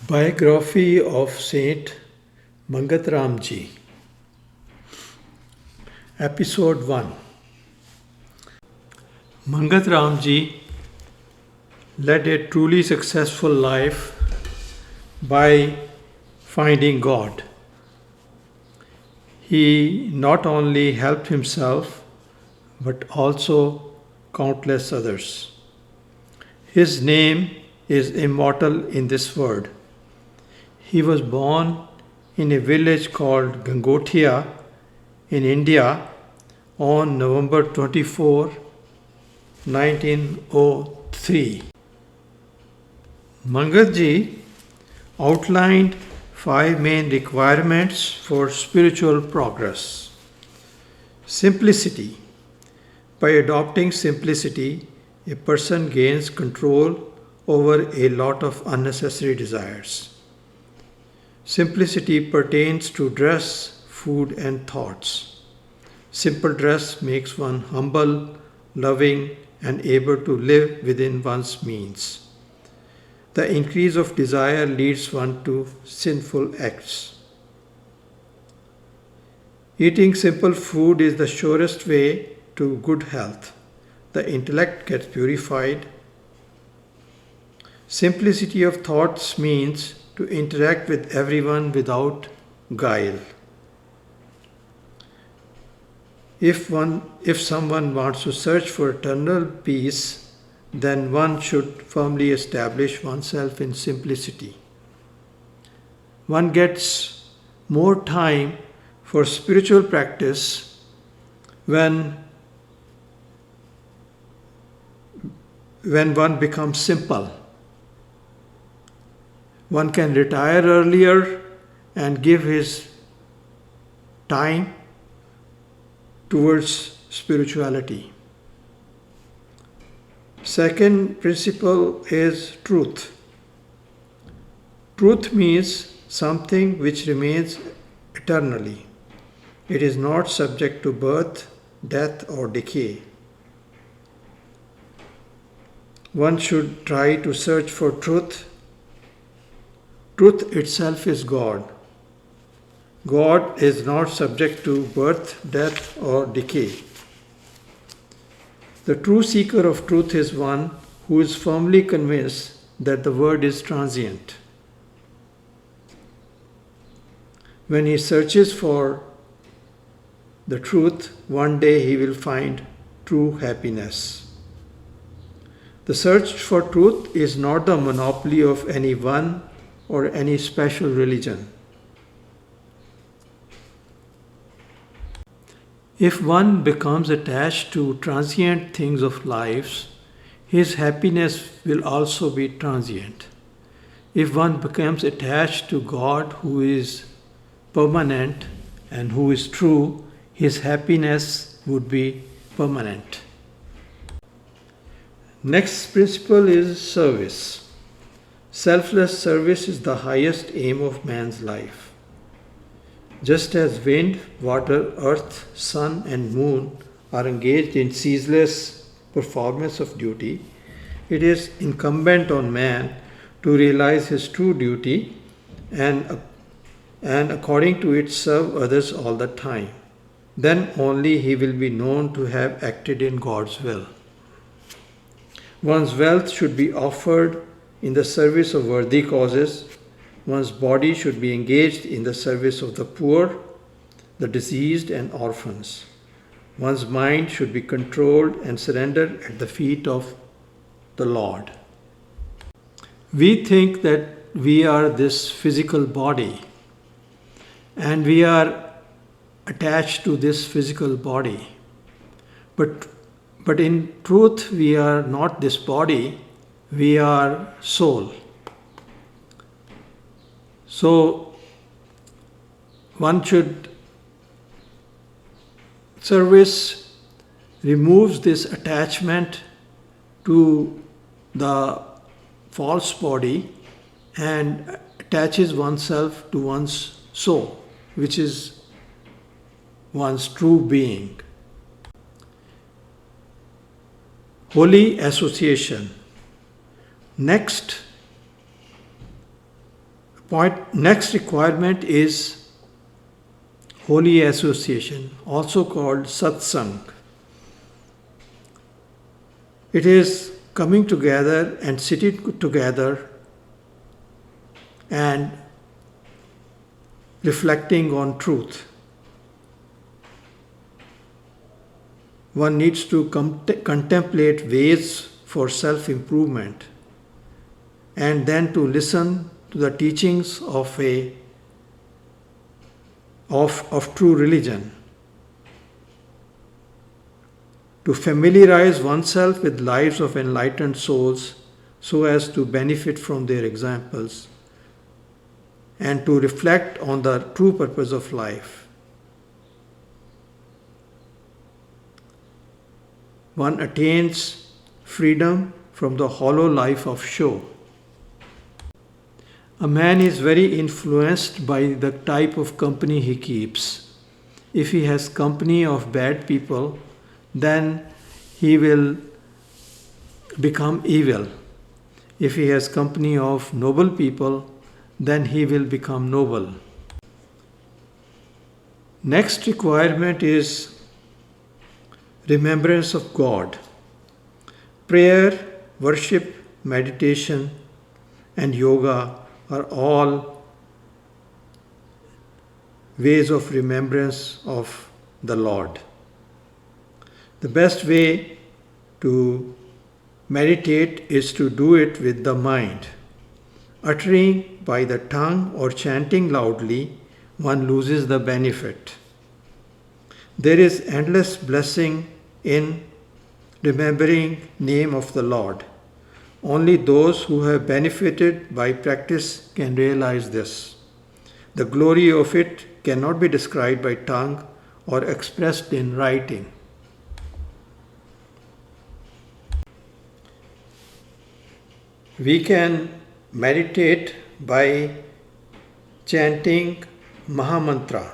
Biography of Saint Mangat Ram Ji. Episode 1. Mangat Ram Ji led a truly successful life by finding God. He not only helped himself but also countless others. His name is immortal in this world. He was born in a village called Gangothian in India on November 24, 1903. Mangat Ji outlined 5 main requirements for spiritual progress. Simplicity. By adopting simplicity, a person gains control over a lot of unnecessary desires. Simplicity pertains to dress, food, and thoughts. Simple dress makes one humble, loving, and able to live within one's means. The increase of desire leads one to sinful acts. Eating simple food is the surest way to good health. The intellect gets purified. Simplicity of thoughts means to interact with everyone without guile. If someone wants to search for eternal peace, then one should firmly establish oneself in simplicity. One gets more time for spiritual practice when one becomes simple. One can retire earlier and give his time towards spirituality. Second principle is truth. Truth means something which remains eternally. It is not subject to birth, death, or decay. One should try to search for truth. Truth itself is God. God is not subject to birth, death, or decay. The true seeker of truth is one who is firmly convinced that the world is transient. When he searches for the truth, one day he will find true happiness. The search for truth is not the monopoly of any one or any special religion. If one becomes attached to transient things of life, his happiness will also be transient. If one becomes attached to God who is permanent and who is true, his happiness would be permanent. Next principle is service. Selfless service is the highest aim of man's life. Just as wind, water, earth, sun, and moon are engaged in ceaseless performance of duty, it is incumbent on man to realize his true duty and according to it serve others all the time. Then only he will be known to have acted in God's will. One's wealth should be offered in the service of worthy causes. One's body should be engaged in the service of the poor, the diseased, and orphans. One's mind should be controlled and surrendered at the feet of the Lord. We think that we are this physical body and we are attached to this physical body. But in truth, we are not this body, we are soul. So, one should service removes this attachment to the false body and attaches oneself to one's soul, which is one's true being. Holy association. Next Next requirement is holy association, also called satsang. It is coming together and sitting together and reflecting on truth. One needs to contemplate ways for self-improvement and then to listen to the teachings of true religion. To familiarize oneself with lives of enlightened souls so as to benefit from their examples and to reflect on the true purpose of life. One attains freedom from the hollow life of show. A man is very influenced by the type of company he keeps. If he has company of bad people, then he will become evil. If he has company of noble people, then he will become noble. Next requirement is remembrance of God. Prayer, worship, meditation, and yoga are all ways of remembrance of the Lord. The best way to meditate is to do it with the mind. Uttering by the tongue or chanting loudly, one loses the benefit. There is endless blessing in remembering name of the Lord. Only those who have benefited by practice can realize this. The glory of it cannot be described by tongue or expressed in writing. We can meditate by chanting Mahamantra.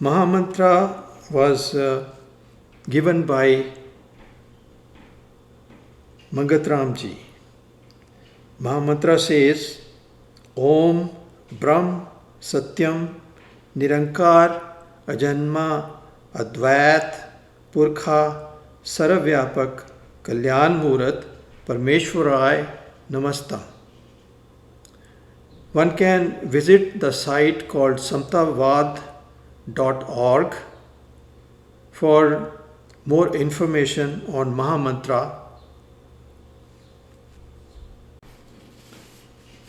Mahamantra was given by Mangat Ram Ji. Mahamantra says, Om Brahm Satyam Nirankar Ajanma Advait Purkha Sarvyapak Kalyan Murat Parmeshwarai Namasta. One can visit the site called samtavad.org for more information on Mahamantra.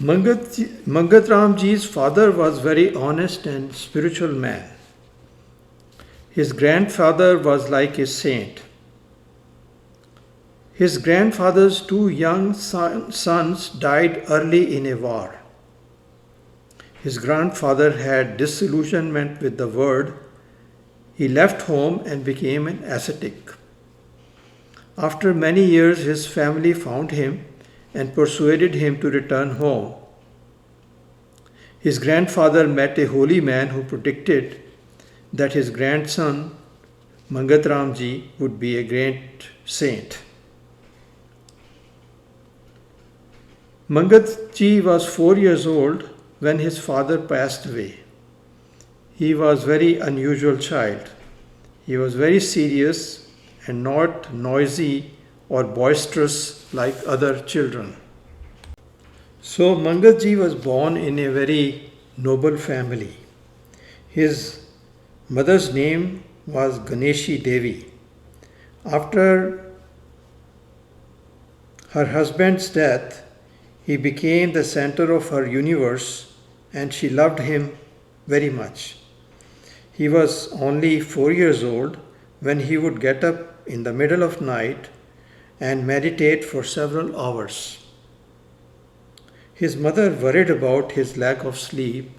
Mangat Ram Ji's father was very honest and spiritual man. His grandfather was like a saint. His grandfather's two young sons died early in a war. His grandfather had disillusionment with the world. He left home and became an ascetic. After many years, his family found him and persuaded him to return home. His grandfather met a holy man who predicted that his grandson, Mangat Ram Ji, would be a great saint. Mangat Ji was 4 years old when his father passed away. He was a very unusual child. He was very serious and not noisy or boisterous like other children. So Mangat Ji was born in a very noble family. His mother's name was Ganeshi Devi. After her husband's death, he became the center of her universe and she loved him very much. He was only 4 years old when he would get up in the middle of night and meditate for several hours. His mother worried about his lack of sleep.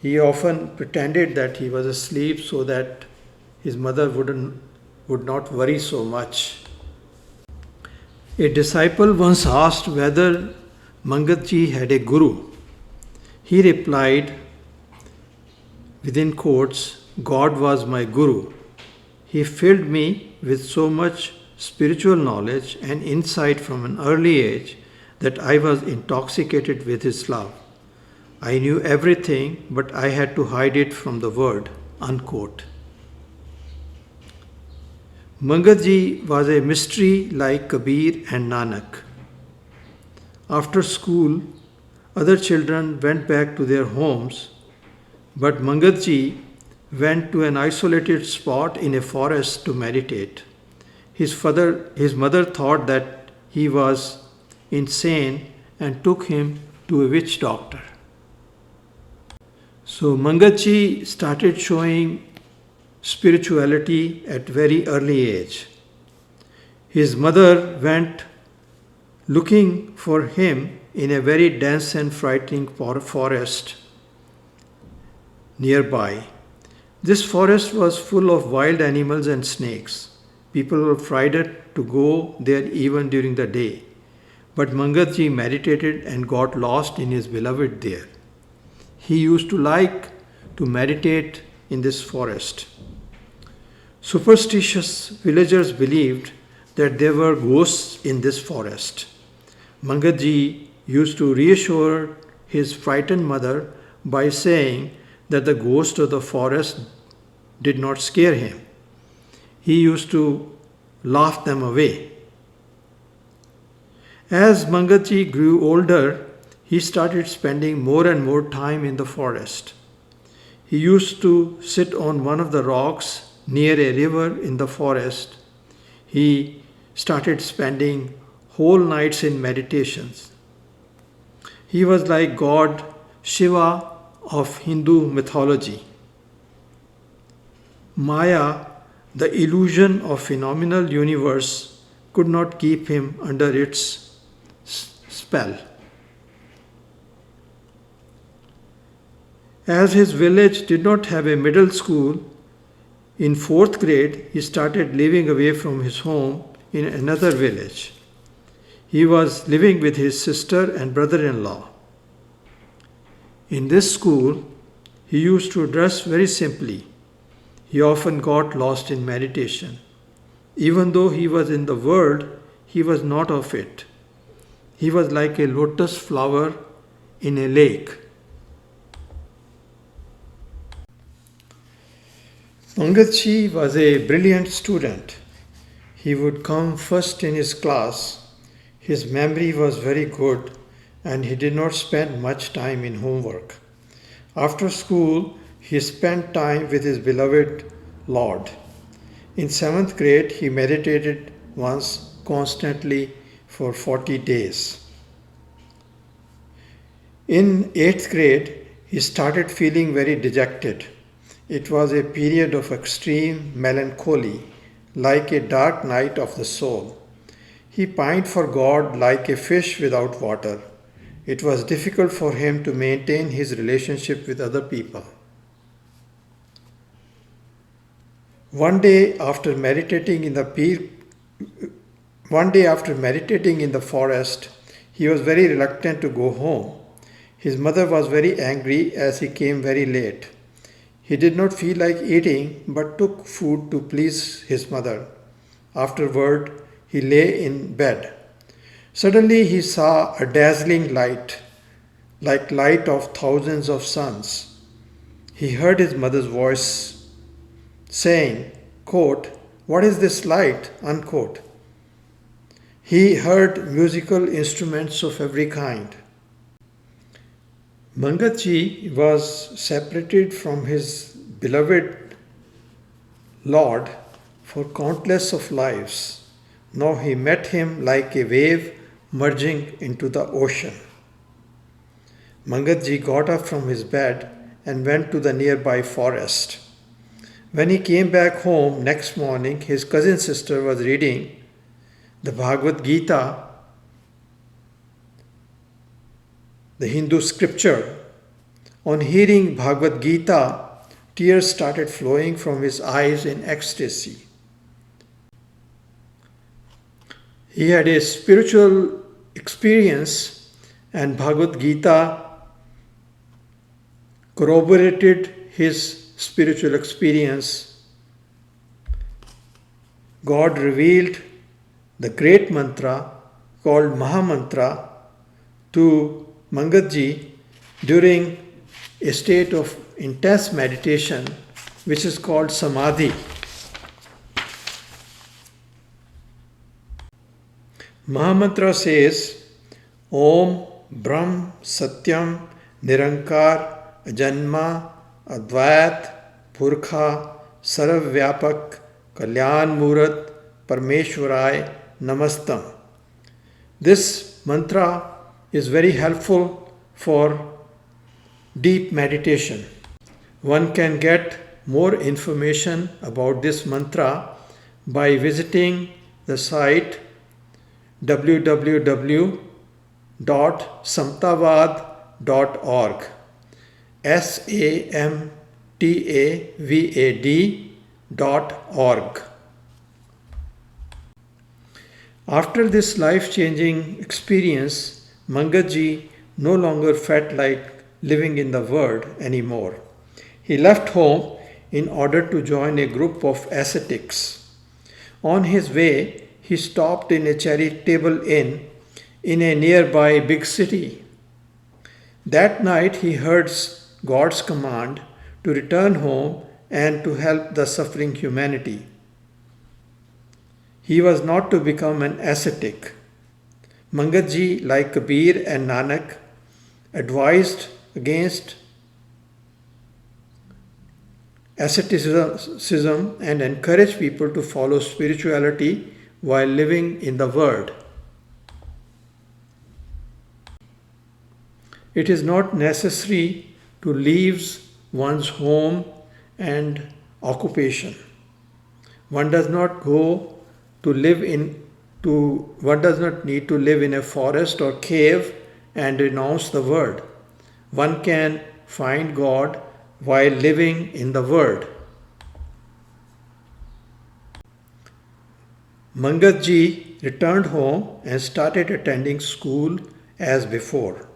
He often pretended that he was asleep so that his mother would not worry so much. A disciple once asked whether Mangat Ji had a guru. He replied, within quotes, God was my guru. He filled me with so much spiritual knowledge and insight from an early age that I was intoxicated with his love. I knew everything, but I had to hide it from the world. Unquote. Mangat Ji was a mystery like Kabir and Nanak. After school, other children went back to their homes, but Mangat Ji went to an isolated spot in a forest to meditate. His mother thought that he was insane and took him to a witch doctor. So Mangat Ji started showing spirituality at very early age. His mother went looking for him in a very dense and frightening forest nearby. This forest was full of wild animals and snakes. People were frightened to go there even during the day. But Mangat Ji meditated and got lost in his beloved there. He used to like to meditate in this forest. Superstitious villagers believed that there were ghosts in this forest. Mangat Ji used to reassure his frightened mother by saying that the ghosts of the forest did not scare him. He used to laugh them away. As Mangat Ji grew older, he started spending more and more time in the forest. He used to sit on one of the rocks near a river in the forest. He started spending whole nights in meditations. He was like God Shiva of Hindu mythology. Maya, the illusion of phenomenal universe, could not keep him under its spell. As his village did not have a middle school, in 4th grade he started living away from his home in another village. He was living with his sister and brother-in-law. In this school, he used to dress very simply. He often got lost in meditation. Even though he was in the world, he was not of it. He was like a lotus flower in a lake. Mangat Ji was a brilliant student. He would come first in his class. His memory was very good and he did not spend much time in homework. After school, he spent time with his beloved Lord. In 7th grade, he meditated once constantly for 40 days. In 8th grade, he started feeling very dejected. It was a period of extreme melancholy, like a dark night of the soul. He pined for God like a fish without water. It was difficult for him to maintain his relationship with other people. One day after meditating in the forest, he was very reluctant to go home. His mother was very angry as he came very late. He did not feel like eating but took food to please his mother. Afterward, he lay in bed. Suddenly he saw a dazzling light, like light of thousands of suns. He heard his mother's voice saying, quote, "What is this light?" unquote. He heard musical instruments of every kind. Mangat Ji was separated from his beloved Lord for countless of lives. Now he met him like a wave merging into the ocean. Mangat Ji got up from his bed and went to the nearby forest. When he came back home next morning, his cousin sister was reading the Bhagavad Gita, the Hindu scripture. On hearing Bhagavad Gita, tears started flowing from his eyes in ecstasy. He had a spiritual experience and Bhagavad Gita corroborated his spiritual experience. God revealed the great mantra called Mahamantra to Mangat Ji during a state of intense meditation which is called samadhi. Mahamantra says, Om Brahm Satyam Nirankar Ajanma Advait Purkha Sarvvyapak Kalyan Murat Parmeshwarai Namastam. This mantra is very helpful for deep meditation. One can get more information about this mantra by visiting the site www.samtavad.org samtavad.org. After this life-changing experience, Mangat Ji no longer felt like living in the world anymore. He left home in order to join a group of ascetics. On his way, he stopped in a charitable inn in a nearby big city. That night he heard God's command to return home and to help the suffering humanity. He was not to become an ascetic. Mangat Ji, like Kabir and Nanak, advised against asceticism and encouraged people to follow spirituality while living in the world. It is not necessary to leave one's home and occupation. One does not need to live in a forest or cave and renounce the world. One can find God while living in the world. Mangat Ji returned home and started attending school as before.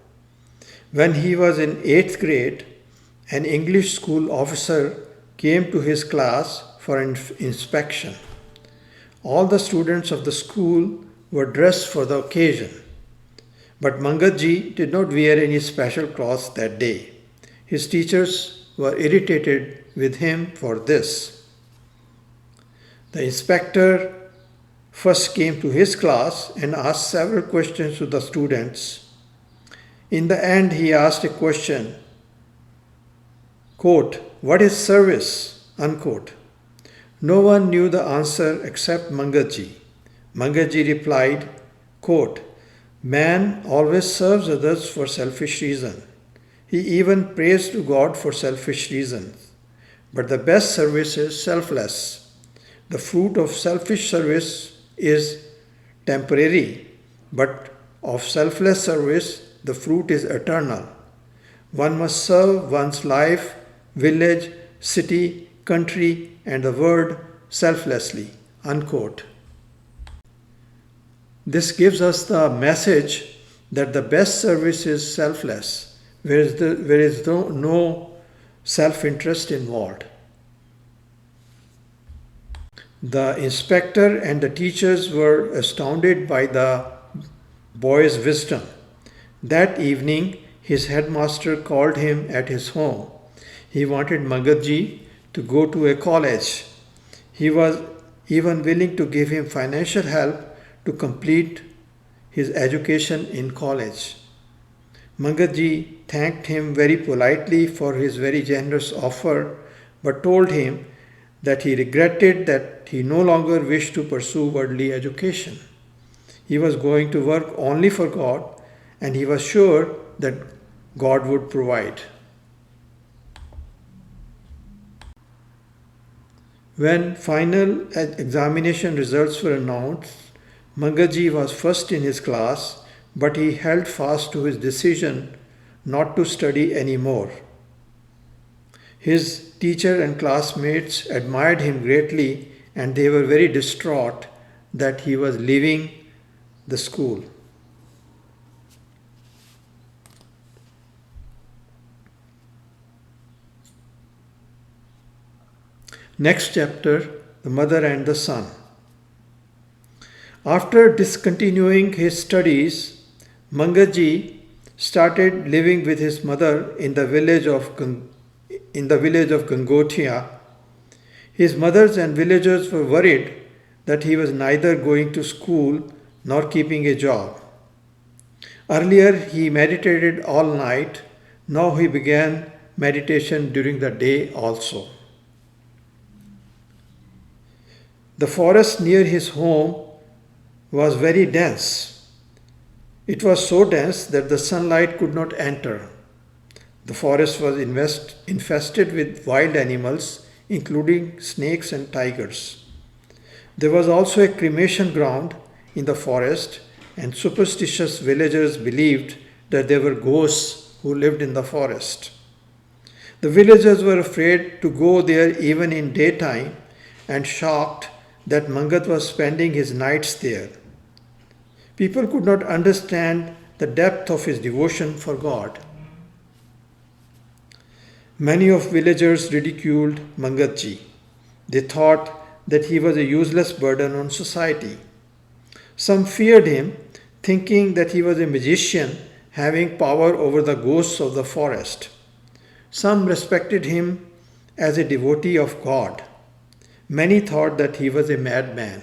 When he was in 8th grade, an English school officer came to his class for an inspection. All the students of the school were dressed for the occasion, but Mangat Ji did not wear any special clothes that day. His teachers were irritated with him for this. The inspector first came to his class and asked several questions to the students. In the end, he asked a question, quote, "What is service?" unquote. No one knew the answer except Mangat Ji. Mangat Ji replied, quote, "Man always serves others for selfish reasons. He even prays to God for selfish reasons. But the best service is selfless. The fruit of selfish service is temporary, but of selfless service, the fruit is eternal. One must serve one's life, village, city, country, and the world selflessly." Unquote. This gives us the message that the best service is selfless, where is no self-interest involved. The inspector and the teachers were astounded by the boy's wisdom. That evening, his headmaster called him at his home. He wanted Mangat Ji to go to a college. He was even willing to give him financial help to complete his education in college. Mangat Ji thanked him very politely for his very generous offer, but told him that he regretted that he no longer wished to pursue worldly education. He was going to work only for God, and he was sure that God would provide. When final examination results were announced, Mangat Ji was first in his class, but he held fast to his decision not to study anymore. His teacher and classmates admired him greatly, and they were very distraught that he was leaving the school. Next chapter, the mother and the son. After discontinuing his studies, Mangat Ji started living with his mother in the village of Gangothian. His mothers and villagers were worried that he was neither going to school nor keeping a job. Earlier he meditated all night, now he began meditation during the day also. The forest near his home was very dense. It was so dense that the sunlight could not enter. The forest was infested with wild animals, including snakes and tigers. There was also a cremation ground in the forest, and superstitious villagers believed that there were ghosts who lived in the forest. The villagers were afraid to go there even in daytime and shocked that Mangat was spending his nights there. People could not understand the depth of his devotion for God. Many of villagers ridiculed Mangat Ji. They thought that he was a useless burden on society. Some feared him, thinking that he was a magician having power over the ghosts of the forest. Some respected him as a devotee of God. Many thought that he was a madman.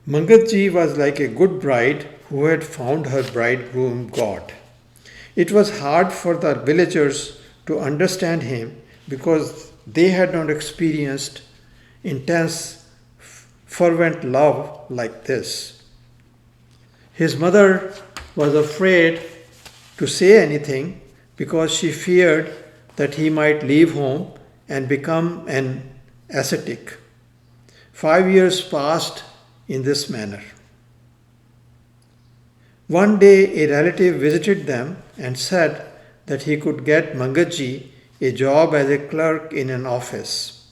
Mangat Ji was like a good bride who had found her bridegroom God. It was hard for the villagers to understand him because they had not experienced intense, fervent love like this. His mother was afraid to say anything because she feared that he might leave home and become an ascetic. 5 years passed in this manner. One day a relative visited them and said that he could get Mangat Ji a job as a clerk in an office.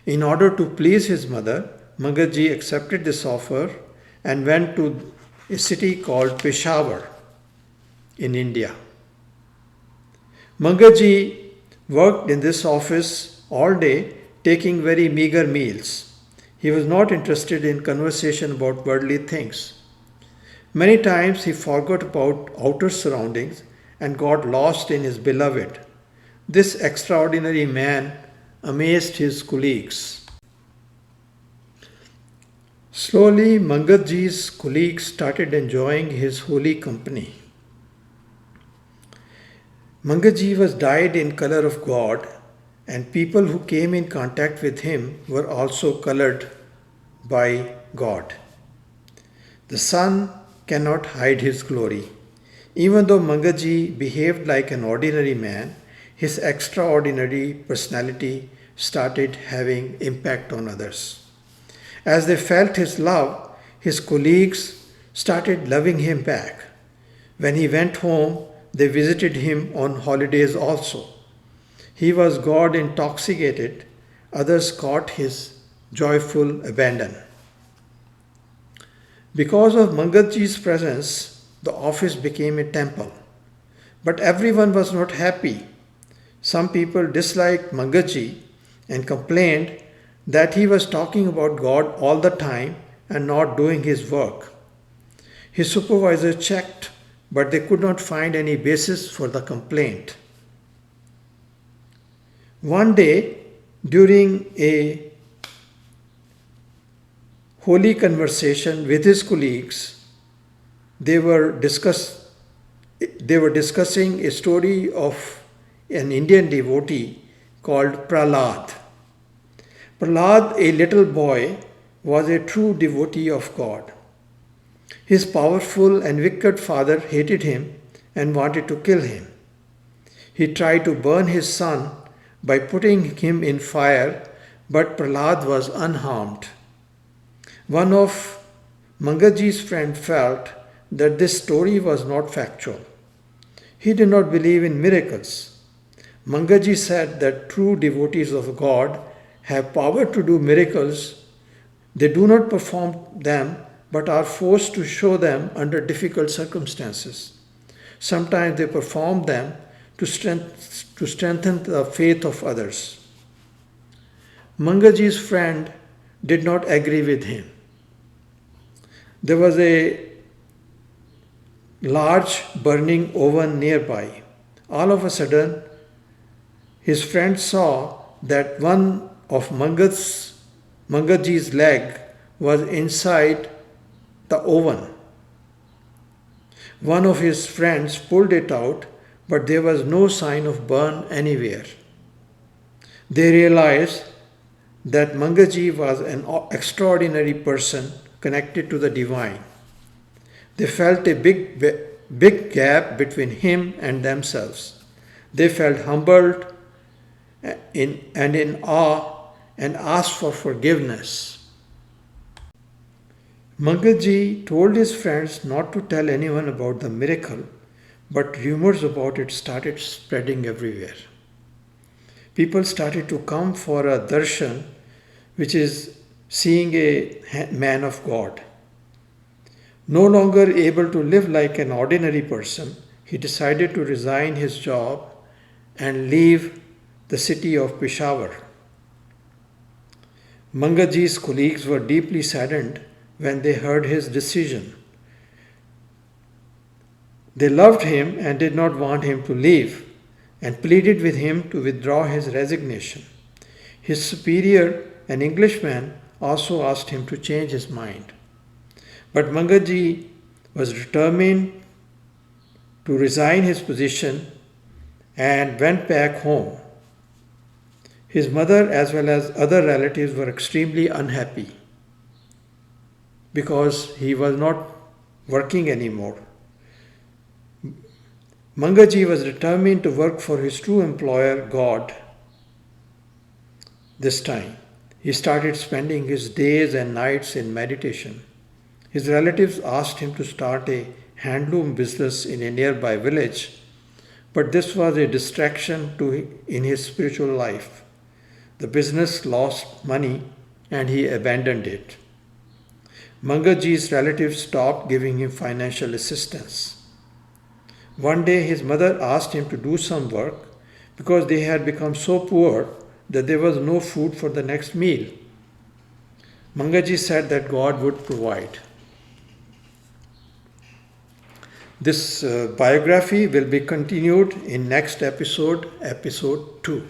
In order to please his mother, Mangat Ji accepted this offer and went to a city called Peshawar in India. Mangat Ji worked in this office all day, taking very meager meals. He was not interested in conversation about worldly things. Many times he forgot about outer surroundings and got lost in his beloved. This extraordinary man amazed his colleagues. Slowly, Mangat Ji's colleagues started enjoying his holy company. Mangat Ji was dyed in color of God, and people who came in contact with him were also colored by God. The sun cannot hide his glory. Even though Mangat Ji behaved like an ordinary man, his extraordinary personality started having impact on others. As they felt his love, his colleagues started loving him back. When he went home, they visited him on holidays also. He was God intoxicated, others caught his joyful abandon. Because of Mangat Ji's presence, the office became a temple. But everyone was not happy. Some people disliked Mangat Ji and complained that he was talking about God all the time and not doing his work. His supervisor checked, but they could not find any basis for the complaint. One day, during a holy conversation with his colleagues, they were discussing a story of an Indian devotee called Prahlad. Prahlad, a little boy, was a true devotee of God. His powerful and wicked father hated him and wanted to kill him. He tried to burn his son by putting him in fire, but Prahlad was unharmed. One of Mangat Ji's friends felt that this story was not factual. He did not believe in miracles. Mangat Ji said that true devotees of God have power to do miracles. They do not perform them but are forced to show them under difficult circumstances. Sometimes they perform them to strengthen the faith of others. Mangat Ji's friend did not agree with him. There was a large burning oven nearby. All of a sudden, his friend saw that one of Mangatji's leg was inside the oven. One of his friends pulled it out, but there was no sign of burn anywhere. They realized that Mangatji was an extraordinary person connected to the divine. They felt a big gap between him and themselves. They felt humbled and in awe and asked for forgiveness. Mangatji told his friends not to tell anyone about the miracle, but rumors about it started spreading everywhere. People started to come for a darshan, which is seeing a man of God. No longer able to live like an ordinary person, he decided to resign his job and leave the city of Peshawar. Mangatji's colleagues were deeply saddened when they heard his decision. They loved him and did not want him to leave and pleaded with him to withdraw his resignation. His superior, an Englishman, also asked him to change his mind. But Mangatji was determined to resign his position and went back home. His mother, as well as other relatives, were extremely unhappy because he was not working anymore. Mangatji was determined to work for his true employer, God. This time, he started spending his days and nights in meditation. His relatives asked him to start a handloom business in a nearby village, but this was a distraction in his spiritual life. The business lost money and he abandoned it. Mangatji's relatives stopped giving him financial assistance. One day his mother asked him to do some work because they had become so poor that there was no food for the next meal. Mangatji said that God would provide. This biography will be continued in next episode, episode 2.